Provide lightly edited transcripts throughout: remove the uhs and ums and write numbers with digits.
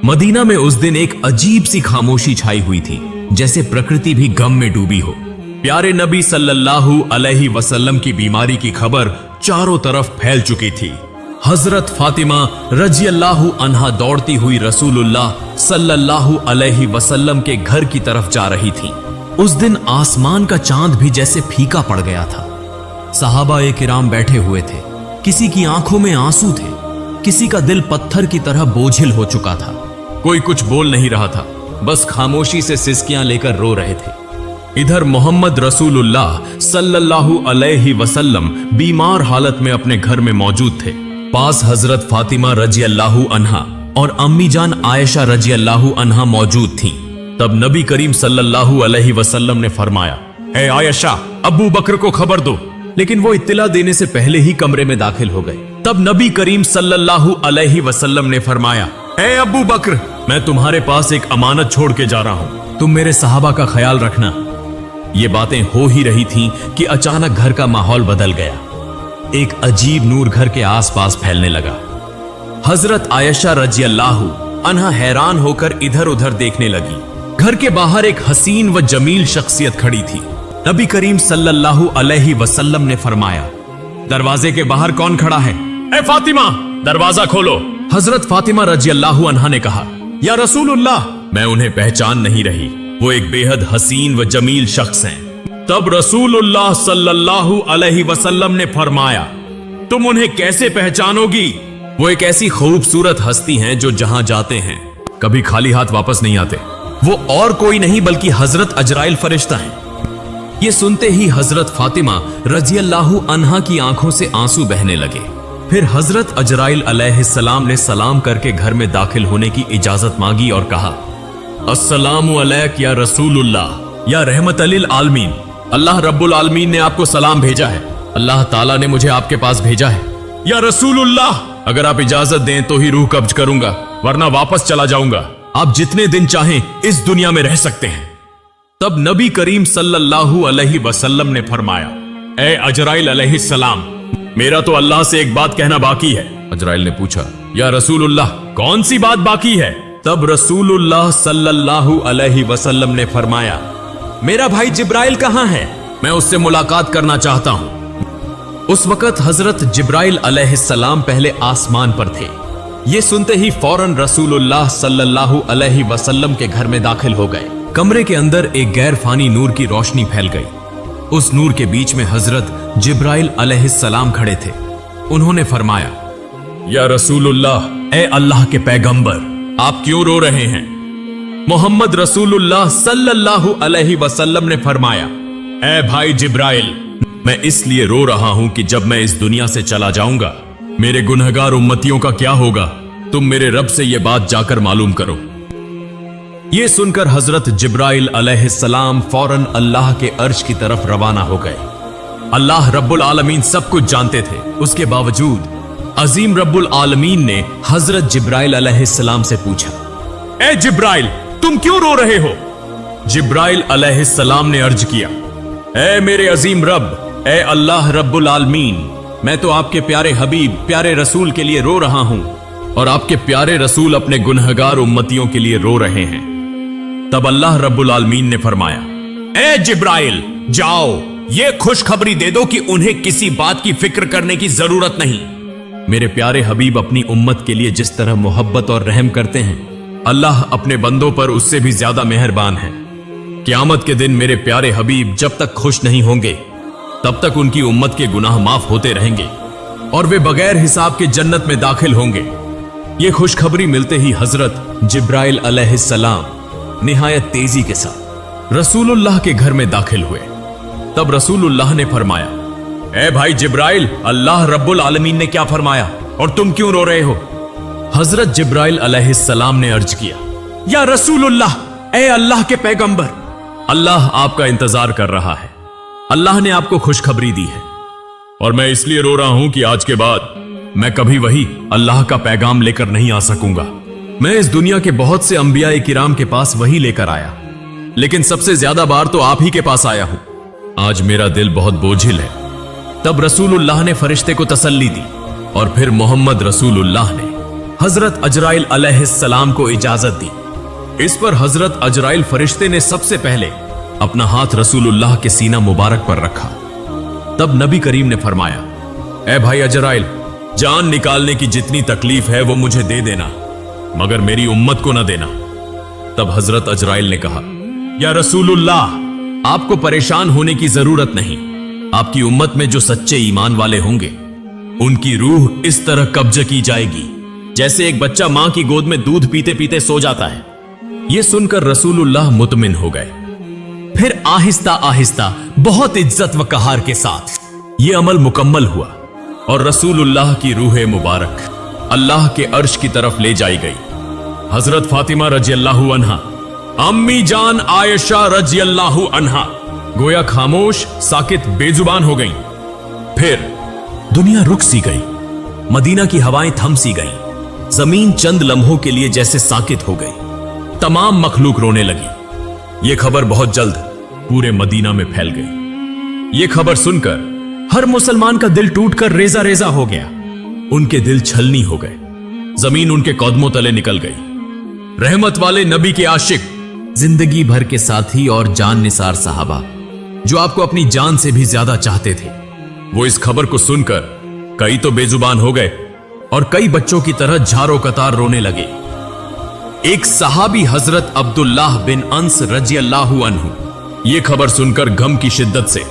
Medina में उस दिन एक अजीब सी खामोशी छाई हुई थी, जैसे प्रकृति भी गम में डूबी हो। प्यारे नबी सल्लल्लाहु अलैहि वसल्लम की बीमारी की खबर चारों तरफ फैल चुकी थी। हजरत फातिमा रजी अल्लाहु अन्हा दौड़ती हुई रसूलुल्लाह सल्लल्लाहु अलैहि वसल्लम के घर की तरफ जा रही थी। उस दिन आसमान का चांद भी जैसे फीका पड़ गया था। सहाबा-ए किराम बैठे हुए थे, किसी की आंखों में आंसू थे, किसी का दिल पत्थर की तरह बोझिल हो चुका था। कोई कुछ बोल नहीं रहा था, बस खामोशी से सिसकियां लेकर रो रहे थे। इधर मोहम्मद रसूलुल्लाह सल्लल्लाहु अलैहि वसल्लम बीमार हालत में अपने घर में मौजूद थे। पास हजरत फातिमा रजी अल्लाहु अन्हा और अम्मी जान आयशा रजी अल्लाहु अन्हा मौजूद थीं। तब नबी करीम सल्लल्लाहु अलैहि वसल्लम ने फरमाया, ए आयशा, अबू बकर को खबर दो। लेकिन वो इत्तला देने से पहले ही कमरे में दाखिल हो गए। तब नबी करीम सल्लल्लाहु अलैहि वसल्लम ने फरमाया, ए अबू बकर, मैं तुम्हारे पास एक अमानत छोड़ के जा रहा हूं, तुम मेरे सहाबा का ख्याल रखना। ये बातें हो ही रही थीं कि अचानक घर का माहौल बदल गया। एक अजीब नूर घर के आसपास फैलने लगा। हजरत आयशा रजी अल्लाहु अन्हा हैरान होकर इधर उधर देखने लगी। घर के बाहर एक हसीन व जमील शख्सियत खड़ी थी। नबी करीम सल्लल्लाहु अलैहि वसल्लम ने फरमाया, दरवाजे के बाहर कौन खड़ा है? ए फातिमा, दरवाजा खोलो। हजरत फातिमा रजी अल्लाहु अन्हा ने कहा, या रसूलुल्लाह, मैं उन्हें पहचान नहीं रही, वो एक बेहद हसीन व जमील शख्स हैं। तब रसूलुल्लाह सल्लल्लाहु अलैहि वसल्लम ने फरमाया, तुम उन्हें कैसे पहचानोगी? वो एक ऐसी खूबसूरत हस्ती हैं जो जहां जाते हैं कभी खाली हाथ वापस नहीं आते। वो और कोई नहीं बल्कि हजरत अजराइल फरिश्ता हैं। ये सुनते ही हजरत फातिमा रजी अल्लाहु अन्हा की आंखों से आंसू बहने लगे। फिर हजरत अजराइल अलैहिस्सलाम ने सलाम करके घर में दाखिल होने की इजाजत मांगी और कहा, अस्सलामु अलैक या रसूलुल्लाह, या रहमतल लिल आलमीन। अल्लाह रब्बुल आलमीन ने आपको सलाम भेजा है। अल्लाह ताला ने मुझे आपके पास भेजा है। या रसूलुल्लाह, अगर आप इजाजत दें तो ही रूह कब्ज करूंगा, वरना वापस चला जाऊंगा। आप जितने दिन चाहें इस दुनिया में रह सकते हैं। तब नबी करीम सल्लल्लाहु अलैहि वसल्लम ने फरमाया, ए अजराइल अलैहिस्सलाम, मेरा तो अल्लाह से एक बात कहना बाकी है। अजराइल ने पूछा, या रसूलुल्लाह, कौन सी बात बाकी है? तब रसूलुल्लाह सल्लल्लाहु अलैहि वसल्लम ने फरमाया, मेरा भाई जिब्राइल कहां है? मैं उससे मुलाकात करना चाहता हूं। उस वक्त हजरत जिब्राइल अलैहिस्सलाम पहले आसमान पर थे। ये सुनते ही फौरन रसूलुल्लाह सल्लल्लाहु अलैहि वसल्लम के घर में दाखिल हो गए। कमरे के अंदर एक गैर फानी नूर की रोशनी फैल गई। उस नूर के बीच में हजरत जिब्राइल अलैहिस्सलाम खड़े थे। उन्होंने फरमाया, या रसूलुल्लाह, ए अल्लाह के पैगंबर, आप क्यों रो रहे हैं? मोहम्मद रसूलुल्लाह सल्लल्लाहु अलैहि वसल्लम ने फरमाया, ए भाई जिब्राइल, मैं इसलिए रो रहा हूं कि जब मैं इस दुनिया से चला जाऊंगा, मेरे गुनहगार उम्मतियों का क्या होगा? तुम मेरे रब से यह बात जाकर मालूम करो। यह सुनकर हजरत जिब्राइल अलैहिस्सलाम फौरन अल्लाह के अर्श की तरफ रवाना हो गए। अल्लाह रब्बुल आलमीन सब कुछ जानते थे। उसके बावजूद अजीम रब्बुल आलमीन ने हजरत जिब्राइल अलैहिस्सलाम से पूछा, ए जिब्राइल, तुम क्यों रो रहे हो? जिब्राइल अलैहिस्सलाम ने अर्ज किया, ए मेरे अजीम रब, ए अल्लाह रब्बुल आलमीन, मैं तो आपके प्यारे हबीब, प्यारे रसूल के लिए रो रहा हूं और आपके प्यारे रसूल अपने गुनहगार उम्मतियों के लिए रो रहे हैं। तब अल्लाह रब्बुल आलमीन ने फरमाया, ए जिब्राइल, जाओ, ये खुशखबरी दे दो कि उन्हें किसी बात की फिक्र करने की जरूरत नहीं। मेरे प्यारे हबीब अपनी उम्मत के लिए जिस तरह मोहब्बत और रहम करते हैं, अल्लाह अपने बंदों पर उससे भी ज्यादा मेहरबान है। क़यामत के दिन मेरे प्यारे हबीब जब तक खुश नहीं होंगे, तब तक उनकी उम्मत के गुनाह माफ होते रहेंगे और वे बगैर हिसाब के जन्नत में दाखिल होंगे। ये खुशखबरी मिलते ही हजरत जिब्राइल अलैहिस्सलाम निहायत तेजी के साथ रसूलुल्लाह के घर में दाखिल हुए। तब रसूलुल्लाह ने फरमाया, ए भाई जिब्राइल, अल्लाह रब्बुल आलमीन ने क्या फरमाया और तुम क्यों रो रहे हो? हजरत जिब्राइल अलैहिस्सलाम ने अर्ज किया, या रसूलुल्लाह, ए अल्लाह के पैगंबर, अल्लाह आपका इंतजार कर रहा है। अल्लाह ने आपको खुशखबरी दी है और मैं इसलिए रो रहा हूं कि आज के बाद मैं कभी वही अल्लाह का पैगाम लेकर नहीं आ सकूंगा। मैं इस दुनिया के बहुत से अंबिया किराम के पास वही लेकर आया, लेकिन सबसे ज्यादा बार तो आप ही के पास आया हूं। आज मेरा दिल बहुत बोझिल है। तब रसूलुल्लाह ने फरिश्ते को तसल्ली दी और फिर मोहम्मद रसूलुल्लाह ने हजरत अजराइल अलैहिस्सलाम को इजाजत दी। इस पर हजरत अजराइल फरिश्ते ने सबसे पहले अपना हाथ रसूलुल्लाह के सीना मुबारक पर रखा। तब नबी करीम ने फरमाया, ए भाई अजराइल, जान निकालने की जितनी तकलीफ है वो मुझे दे देना, मगर मेरी उम्मत को न देना। तब हजरत अजराइल ने कहा, या रसूलुल्लाह, आपको परेशान होने की जरूरत नहीं। आपकी उम्मत में जो सच्चे ईमान वाले होंगे उनकी रूह इस तरह कब्ज की जाएगी जैसे एक बच्चा मां की गोद में दूध पीते पीते सो जाता है। यह सुनकर रसूलुल्लाह मुतमिन हो गए। फिर आहिस्ता आहिस्ता बहुत इज्जत व कहार के साथ यह अमल मुकम्मल हुआ और रसूलुल्लाह की रूह मुबारक अल्लाह के अर्श की तरफ ले जाई गई। हजरत फातिमा रज़ियल्लाहु अन्हा, अम्मी जान आयशा रज़ियल्लाहु अन्हा गोया खामोश, साकित, बेजुबान हो गईं। फिर दुनिया रुक सी गई, मदीना की हवाएं थम सी गईं, जमीन चंद लम्हों के लिए जैसे साकित हो गई। तमाम मखलूक रोने लगी। यह खबर बहुत जल्द पूरे मदीना में फैल गई। यह खबर सुनकर हर मुसलमान का दिल टूटकर रेजा रेजा हो गया। उनके दिल छलनी हो गए, जमीन उनके कदमों तले निकल गई। रहमत वाले नबी के आशिक, जिंदगी भर के साथी और जान निसार साहबा जो आपको अपनी जान से भी ज्यादा चाहते थे, वो इस खबर को सुनकर कई तो बेजुबान हो गए और कई बच्चों की तरह झारो कतार रोने लगे। एक सहाबी हजरत अब्दुल्लाह बिन अंस रज़ियल्लाहु अन्हु ये खबर सुनकर गम की शिद्दत से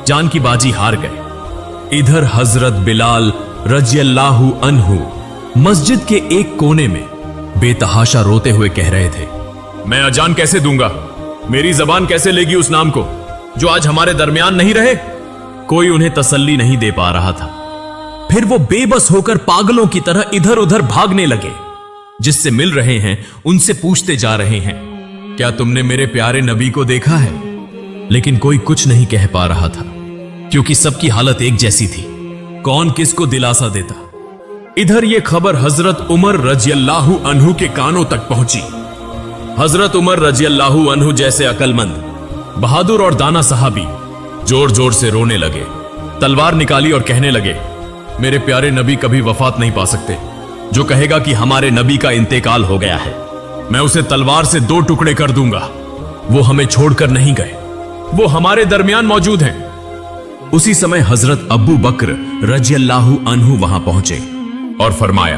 जान की बाजी हार गए। इधर हजरत बिलाल रज़ियल्लाहु अन्हु मस्जिद के एक कोने में बेतहाशा रोते हुए कह रहे थे, मैं अजान कैसे दूंगा? मेरी जबान कैसे लेगी उस नाम को जो आज हमारे दरमियान नहीं रहे? कोई उन्हें तसल्ली नहीं दे पा रहा था। फिर वो बेबस होकर पागलों की तरह इधर उधर भागने लगे। जिससे मिल रहे हैं उनसे पूछते जा रहे हैं, क्या तुमने मेरे प्यारे नबी को देखा है? लेकिन कोई कुछ नहीं कह पा रहा था क्योंकि सबकी हालत एक जैसी थी। कौन किसको दिलासा देता? इधर यह खबर हजरत उमर रज़ियल्लाहु अन्हु के कानों तक पहुंची। हजरत उमर रज़ियल्लाहु अन्हु जैसे अकलमंद, बहादुर और दाना सहाबी जोर जोर से रोने लगे, तलवार निकाली और कहने लगे, मेरे प्यारे नबी कभी वफात नहीं पा सकते। जो कहेगा कि हमारे नबी का इंतेकाल हो गया है, मैं उसे तलवार से 2 टुकड़े कर दूंगा। वो हमें छोड़कर नहीं गए, वो हमारे दरमियान मौजूद हैं। उसी समय हजरत अबू बकर रज़ियल्लाहु अन्हु वहां पहुंचे और फरमाया,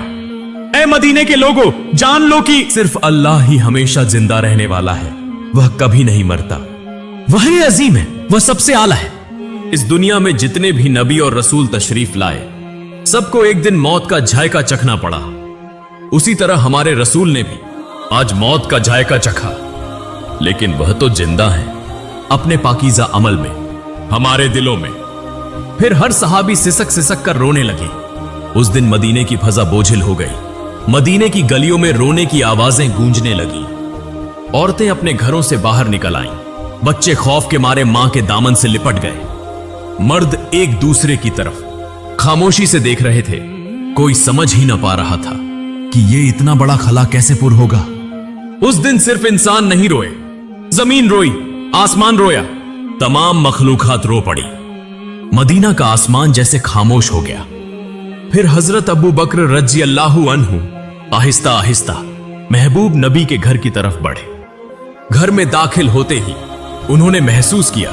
ऐ मदीने के लोगों, जान लो कि सिर्फ अल्लाह ही हमेशा जिंदा रहने वाला है। वह कभी नहीं मरता। वही अजीम है, वह सबसे आला है। इस दुनिया में जितने भी नबी और रसूल तशरीफ लाए, सबको एक दिन मौत का जायका चखना पड़ा। उसी तरह हमारे रसूल ने भी आज मौत का जायका चखा, लेकिन वह तो जिंदा है अपने पाकीज़ा अमल में, हमारे दिलों में। फिर हर सहाबी सिसक सिसक कर रोने लगे। उस दिन मदीने की फजा बोझिल हो गई। मदीने की गलियों में रोने की आवाजें गूंजने लगी। औरतें अपने घरों से बाहर निकल आईं। बच्चे खौफ के मारे मां के दामन से लिपट गए। मर्द एक दूसरे की तरफ खामोशी से देख रहे थे। कोई समझ ही ना पा रहा था कि ये इतना बड़ा खला कैसे पुर होगा। उस दिन सिर्फ इंसान नहीं रोए, जमीन रोई, आसमान रोया, तमाम मखलूकात रो पड़ी। मदीना का आसमान जैसे खामोश हो गया। फिर हजरत अबू बकर रज़ियल्लाहु अन्हु आहिस्ता आहिस्ता महबूब नबी के घर की तरफ बढ़े। घर में दाखिल होते ही उन्होंने महसूस किया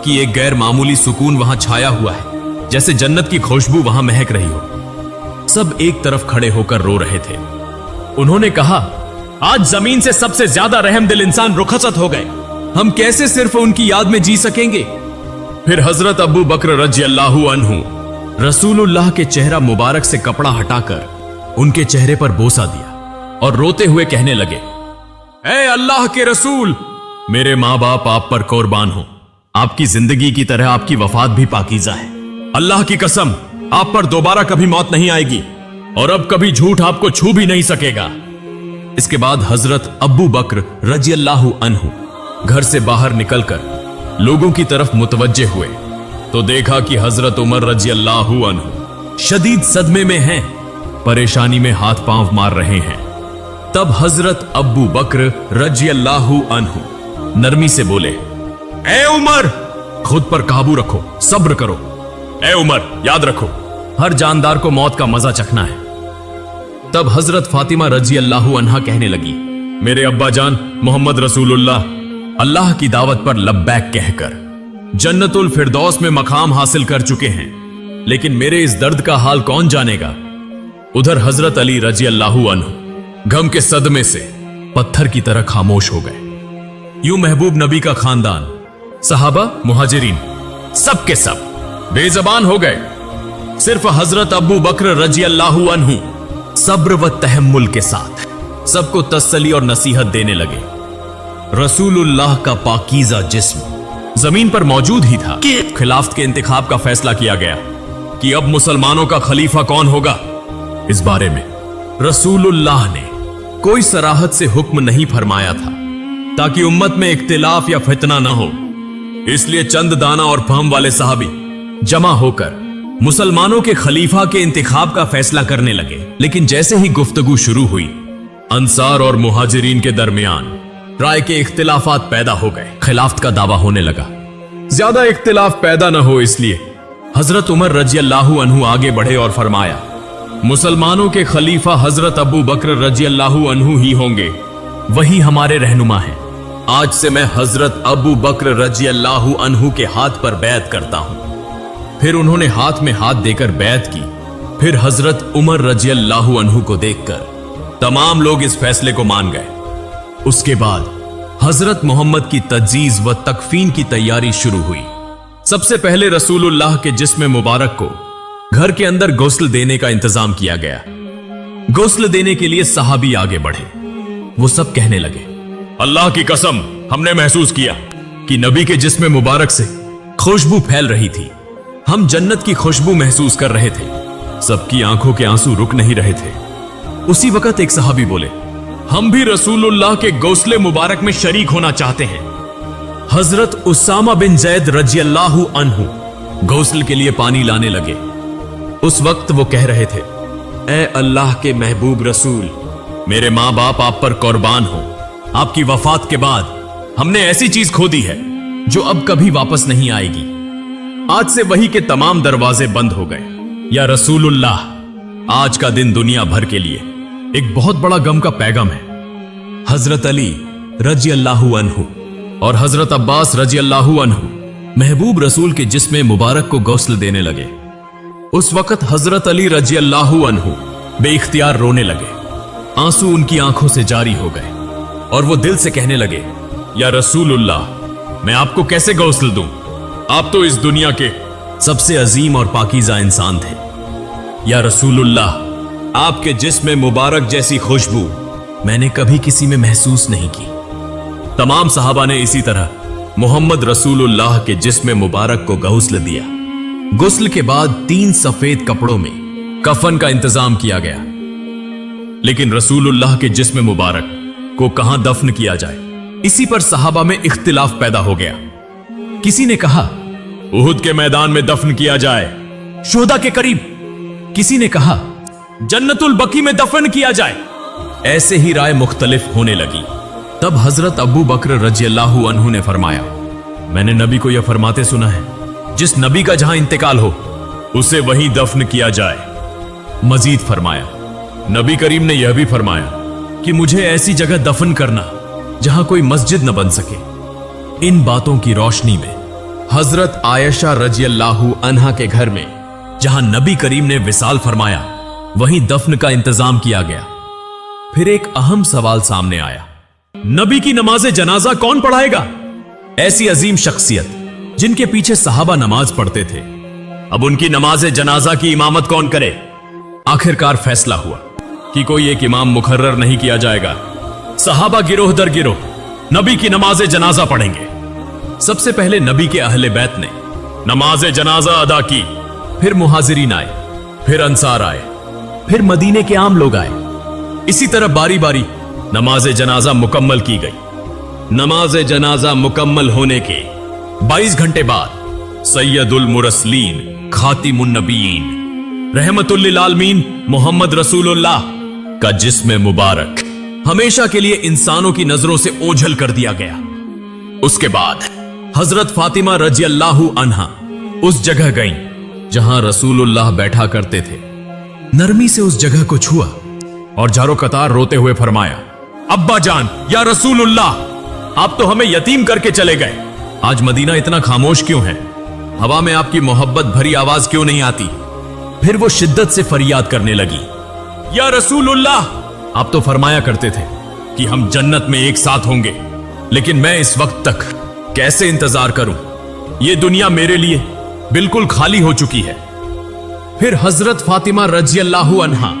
कि एक गैर मामूली सुकून वहां छाया हुआ है, जैसे जन्नत की खुशबू वहां महक रही हो। सब एक तरफ खड़े होकर रो रहे थे। उन्होंने कहा, आज जमीन से सबसे ज्यादा रहमदिल इंसान रुखसत हो गए। हम कैसे सिर्फ उनकी याद में जी सकेंगे? फिर हजरत अबू बकर रज़ियल्लाहु अन्हु रसूलुल्लाह के चेहरा मुबारक से कपड़ा हटाकर उनके चेहरे पर बोसा दिया और रोते हुए कहने लगे, ऐ अल्लाह के रसूल, मेरे मां बाप आप पर कुर्बान हो। आपकी जिंदगी की तरह आपकी वफात भी पाकीज़ा है। अल्लाह की कसम, आप पर दोबारा कभी मौत नहीं आएगी और अब कभी झूठ आपको छू भी नहीं सकेगा। इसके बाद हजरत अबू बकर रज़ियल्लाहु अन्हु घर से बाहर निकलकर लोगों की तरफ मुतवज्जे हुए तो देखा कि हजरत उमर रज़ियल्लाहु अन्हु शदीद सदमे में हैं, परेशानी में हाथ पांव मार रहे हैं। तब हजरत अबू बकर रज़ियल्लाहु अन्हु नरमी से बोले, ए उमर, खुद पर काबू रखो, सब्र करो। ए उमर, याद रखो, हर जानदार को मौत का मजा चखना है। तब हजरत फातिमा रजी अल्लाह अन्हा कहने लगी, मेरे अब्बा जान मोहम्मद रसूलुल्लाह अल्लाह की दावत पर लब्बैक कहकर जन्नतुल फिरदौस में मकाम हासिल कर चुके हैं, लेकिन मेरे इस दर्द का हाल कौन जानेगा। उधर हजरत अली रजी अल्लाह अन्हु गम के सदमे से पत्थर की तरह खामोश हो गए। यूं महबूब नबी का खानदान, सहाबा, मुहाजिरीन सब के सब बेजबान हो गए। सिर्फ हजरत अबू बकर रजी अल्लाह अन्हु सब्र व तहम्मुल के साथ सबको तसल्ली और नसीहत देने लगे। रसूलुल्लाह का पाकीज़ा जिस्म जमीन पर मौजूद ही था कि खिलाफत के इंतखाब का फैसला किया गया कि अब मुसलमानों का खलीफा कौन होगा। इस बारे में रसूलुल्लाह ने कोई सराहत से हुक्म नहीं फरमाया था ताकि उम्मत में इख्तिलाफ या फितना न हो। इसलिए चंद दाना और फहम वाले सहाबी जमा होकर मुसलमानों के खलीफा के इंतखाब का फैसला करने लगे। लेकिन जैसे ही गुफ्तगू शुरू हुई, अंसार और मुहाजिरीन के दरमियान राय के इख्तिलाफात पैदा हो गए। खिलाफत का दावा होने लगा। ज्यादा इख्तिलाफ पैदा न हो इसलिए हजरत उमर रजी अल्लाह अन्हु आगे बढ़े और फरमाया, मुसलमानों के खलीफा हजरत अबू बकर रजी अल्लाह अन्हु ही होंगे, वही हमारे रहनुमा हैं। आज से मैं हजरत अबू बकर रजी अल्लाह अन्हु के हाथ पर बैत करता हूं। फिर उन्होंने हाथ में हाथ देकर बैत की। फिर हजरत उमर रजी अल्लाह अन्हु को देखकर तमाम लोग इस फैसले को मान गए। उसके बाद हजरत मोहम्मद की तज्जीज व तकफीन की तैयारी शुरू हुई। सबसे पहले रसूलुल्लाह के जिस्म मुबारक को घर के अंदर गुस्ल देने का इंतजाम किया गया। गुस्ल देने के लिए सहाबी आगे बढ़े। वो सब कहने लगे, अल्लाह की कसम, हमने महसूस किया कि नबी के जिस्म मुबारक से खुशबू फैल रही थी। हम जन्नत की खुशबू महसूस कर रहे थे। सबकी आंखों के आंसू रुक नहीं रहे थे। उसी वक्त एक सहाबी बोले, हम भी रसूलुल्लाह के गौसले मुबारक में शरीक होना चाहते हैं। हजरत उसामा बिन जैद रजी अल्लाह अन्हु गौसल के लिए पानी लाने लगे। उस वक्त वो कह रहे थे, ए अल्लाह के महबूब रसूल, मेरे मां बाप आप पर कुर्बान हो। आपकी वफात के बाद हमने ऐसी चीज खो दी है जो अब कभी वापस नहीं आएगी। आज से वही के तमाम दरवाजे बंद हो गए। या रसूलुल्लाह, आज का दिन दुनिया भर के लिए एक बहुत बड़ा गम का पैगाम है। हजरत अली रजी अल्लाह अन्हु और हजरत अब्बास रजी अल्लाह अन्हु महबूब रसूल के जिस्म मुबारक को गौसल देने लगे। उस वक्त हजरत अली रजी अल्लाह अन्हु बेइख्तियार रोने लगे। आंसू उनकी आंखों से जारी हो गए और वो दिल से कहने लगे, या रसूलुल्लाह, मैं आपको कैसे गौसल दूं? आप तो इस दुनिया के सबसे अजीम और पाकीज़ा इंसान थे। या रसूलुल्लाह, आपके जिस्म मुबारक जैसी खुशबू मैंने कभी किसी में महसूस नहीं की। तमाम सहाबा ने इसी तरह मोहम्मद रसूलुल्लाह के जिस्म मुबारक को गौसल दिया। गुस्ल के बाद 3 सफेद कपड़ों में कफन का इंतजाम किया गया। लेकिन रसूलुल्लाह के जिस्म मुबारक को कहां दफन किया जाए, इसी पर सहाबा में इख्तिलाफ पैदा हो गया। किसी ने कहा उहुद के मैदान में दफन किया जाए, शोहदा के करीब। किसी ने कहा जन्नतुल बकी में दफन किया जाए। ऐसे ही राय मुख्तलिफ होने लगी। तब हजरत अबू बकर रजी अल्लाह अन्हु ने फरमाया, मैंने नबी को यह फरमाते सुना है, जिस नबी का जहां इंतकाल हो उसे वहीं दफन किया जाए। मजीद फरमाया, नबी करीम ने यह भी फरमाया कि मुझे ऐसी जगह दफन करना जहां कोई मस्जिद न बन सके। इन बातों की रोशनी में हजरत आयशा रजी अल्लाह अन्हा के घर में जहां नबी करीम ने विसाल फरमाया, वहीं दफन का इंतजाम किया गया। फिर एक अहम सवाल सामने आया, नबी की नमाज़े जनाजा कौन पढ़ाएगा? ऐसी अजीम शख्सियत जिनके पीछे सहाबा नमाज पढ़ते थे, अब उनकी नमाज़े जनाजा की इमामत कौन करे? आखिरकार फैसला हुआ कि कोई एक इमाम मुकर्रर नहीं किया जाएगा। सहाबा गिरोह दर गिरोह नबी की नमाज़े जनाजा पढ़ेंगे। सबसे पहले नबी के अहले बैत ने नमाज़े जनाजा अदा की। फिर मुहाजिरीन आए, फिर अंसार आए, फिर मदीने के आम लोग आए। इसी तरह बारी बारी नमाज़े जनाजा मुकम्मल की गई। नमाज़े जनाजा मुकम्मल होने के 22 घंटे बाद सैयदुल मुरसलीन खातिमुन नबीयीन रहमतुल लिल आलमीन मोहम्मद रसूलुल्लाह का जिस्म मुबारक हमेशा के लिए इंसानों की नजरों से ओझल कर दिया गया। उसके बाद हजरत फातिमा रजी अल्लाह अन्हा उस जगह गईं जहां रसूलुल्लाह बैठा करते थे। नरमी से उस जगह को छुआ और जारो कतार रोते हुए फरमाया, अब्बा जान, या रसूलुल्लाह, आप तो हमें यतीम करके चले गए। आज मदीना इतना खामोश क्यों है? हवा में आपकी मोहब्बत भरी आवाज क्यों नहीं आती? फिर वो शिद्दत से फरियाद करने लगी, या रसूलुल्लाह, आप तो फरमाया करते थे कि हम जन्नत में एक साथ होंगे, लेकिन मैं इस वक्त तक कैसे इंतजार करूं? ये दुनिया मेरे लिए बिल्कुल खाली हो चुकी है। फिर हजरत फातिमा रज़ियल्लाहु अन्हा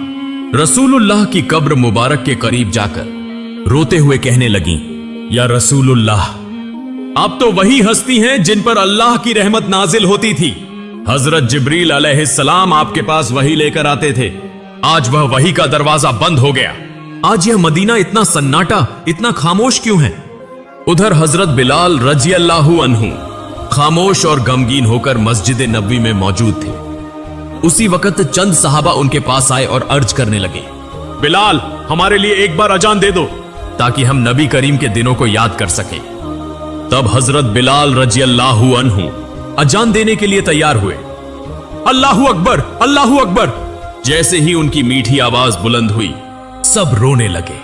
रसूलुल्लाह की कब्र मुबारक के करीब जाकर रोते हुए कहने लगी, या रसूलुल्लाह, आप तो वही हस्ती हैं जिन पर अल्लाह की रहमत नाजिल होती थी। हजरत जिब्रील अलैहिस्सलाम आपके पास वही लेकर आते थे। आज वह वही का दरवाजा बंद हो गया। आज यह मदीना इतना सन्नाटा, इतना खामोश क्यों है? उधर हजरत बिलाल रज़ियल्लाहु अन्हु खामोश और गमगीन होकर मस्जिद नबवी में मौजूद थे। उसी वक्त चंद सहाबा उनके पास आए और अर्ज करने लगे, बिलाल, हमारे लिए एक बार अजान दे दो ताकि हम नबी करीम के दिनों को याद कर सकें। तब हजरत बिलाल रज़ियल्लाहु अन्हु अजान देने के लिए तैयार हुए। अल्लाहु अकबर, अल्लाहु अकबर। जैसे ही उनकी मीठी आवाज बुलंद हुई, सब रोने लगे।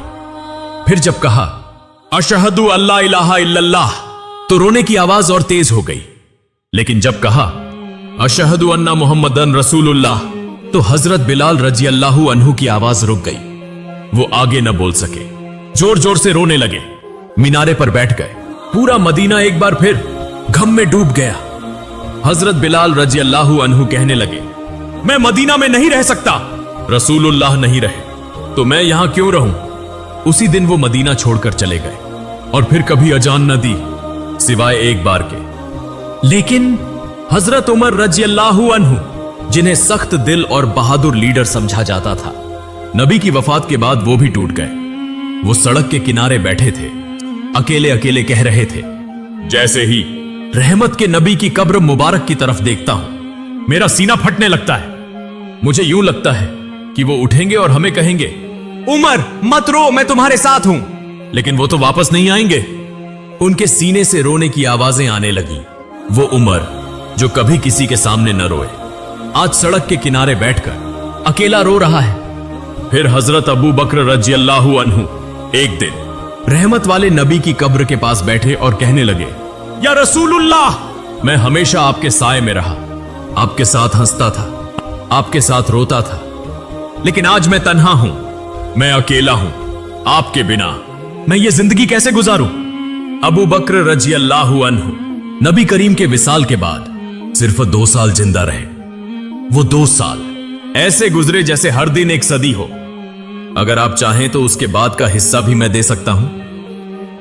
फिर जब कहा, अशहदु अल्ला इलाहा इल्लल्लाह, तो रोने की आवाज और तेज हो गई। लेकिन जब कहा, अशहदु अन्ना मुहम्मदन रसूलुल्लाह, तो हजरत बिलाल रज़ियल्लाहु अन्हु की आवाज रुक गई। वो आगे न बोल सके, जोर जोर से रोने लगे। मीनारे पर बैठ गए। पूरा मदीना एक बार फिर गम में डूब गया। हजरत बिलाल रज़ियल्लाहु अन्हु कहने लगे, मैं मदीना में नहीं रह सकता। रसूलुल्लाह नहीं रहे तो मैं यहां क्यों रहूं? उसी दिन वो मदीना छोड़कर चले गए और फिर कभी अजान न दी सिवाय एक बार के। लेकिन हजरत उमर रज़ियल्लाहु अन्हु, जिन्हें सख्त दिल और बहादुर लीडर समझा जाता था, नबी की वफात के बाद वो भी टूट गए। वो सड़क के किनारे बैठे थे, अकेले अकेले कह रहे थे, जैसे ही रहमत के नबी की कब्र मुबारक की तरफ देखता हूं, मेरा सीना फटने लगता है। मुझे यूं लगता है कि वो उठेंगे और हमें कहेंगे, उमर मत रो, मैं तुम्हारे साथ हूं। लेकिन वो तो वापस नहीं आएंगे। उनके सीने से रोने की आवाजें आने लगी। वो उमर जो कभी किसी के सामने न रोए, आज सड़क के किनारे बैठकर अकेला रो रहा है। फिर हजरत अबू बकर रज़ियल्लाहु अन्हु एक दिन रहमत वाले नबी की कब्र के पास बैठे और कहने लगे, या रसूलुल्लाह, मैं हमेशा आपके साए में रहा, आपके साथ हंसता था, आपके साथ रोता था, लेकिन आज मैं तन्हा हूं, मैं अकेला हूं। आपके बिना मैं ये जिंदगी कैसे गुजारूं? अबू बकर रज़ियल्लाहु अन्हु नबी करीम के विसाल के बाद सिर्फ 2 साल जिंदा रहे। वो 2 साल ऐसे गुजरे जैसे हर दिन एक सदी हो। अगर आप चाहें तो उसके बाद का हिस्सा भी मैं दे सकता हूं।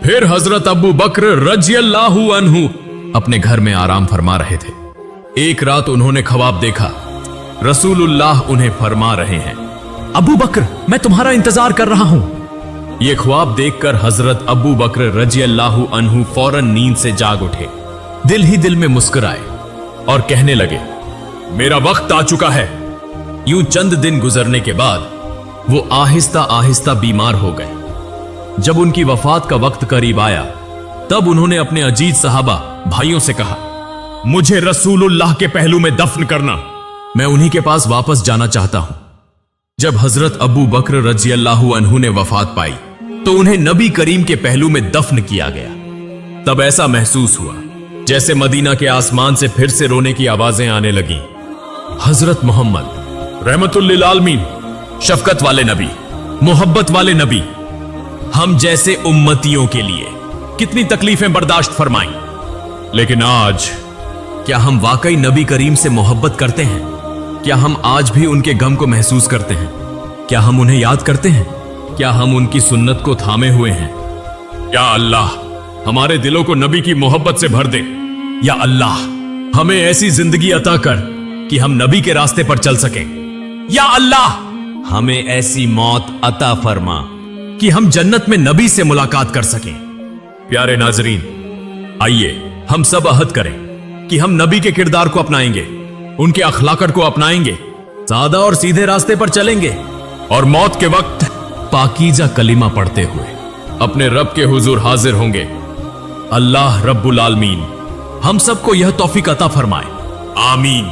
फिर हजरत अबू बकर रज़ियल्लाहु अन्हु अपने घर में आराम फरमा रहे थे। एक रात उन्होंने ख्वाब देखा, रसूलुल्लाह उन्हें फरमा रहे हैं, अबू बकर, मैं तुम्हारा इंतजार कर रहा हूं। यह ख्वाब देखकर हजरत अबू बकर रज़ियल्लाहु अन्हु फौरन नींद से जाग उठे, दिल ही दिल में मुस्कुराए और कहने लगे, मेरा वक्त आ चुका है। यूं चंद दिन गुजरने के बाद वो आहिस्ता आहिस्ता बीमार हो गए। जब उनकी वफात का वक्त करीब आया, तब उन्होंने अपने अजीज सहाबा भाइयों से कहा, मुझे रसूलुल्लाह के पहलू में दफन करना, मैं उन्हीं के पास वापस जाना चाहता हूं। जब हजरत अबू बकर रज़ियल्लाहु अन्हु ने वफात पाई तो उन्हें नबी करीम के पहलू में दफन किया गया। तब ऐसा महसूस हुआ जैसे मदीना के आसमान से फिर से रोने की आवाजें आने लगी। हजरत मोहम्मद रहमतुल लिल आलमीन, शफकत वाले नबी, मोहब्बत वाले नबी, हम जैसे उम्मतियों के लिए कितनी तकलीफें बर्दाश्त फरमाई। लेकिन आज क्या हम वाकई नबी करीम से मोहब्बत करते हैं? क्या हम आज भी उनके गम को महसूस करते हैं? क्या हम उन्हें याद करते हैं? क्या हम उनकी सुन्नत को थामे हुए हैं? या अल्लाह, हमारे दिलों को नबी की मोहब्बत से भर दे। या अल्लाह, हमें ऐसी जिंदगी अता कर कि हम नबी के रास्ते पर चल सकें। या अल्लाह, हमें ऐसी मौत अता फरमा कि हम जन्नत में नबी से मुलाकात कर सकें। प्यारे नाजरीन, आइए हम सब अहद करें कि हम नबी के किरदार को अपनाएंगे, उनके अखलाकत को अपनाएंगे, सादा और सीधे रास्ते पर चलेंगे और मौत के वक्त पाकीजा कलिमा पढ़ते हुए अपने रब के हुजूर हाजिर होंगे। अल्लाह रब्बुल आलमीन हम सबको यह तौफीक अता फरमाए। आमीन।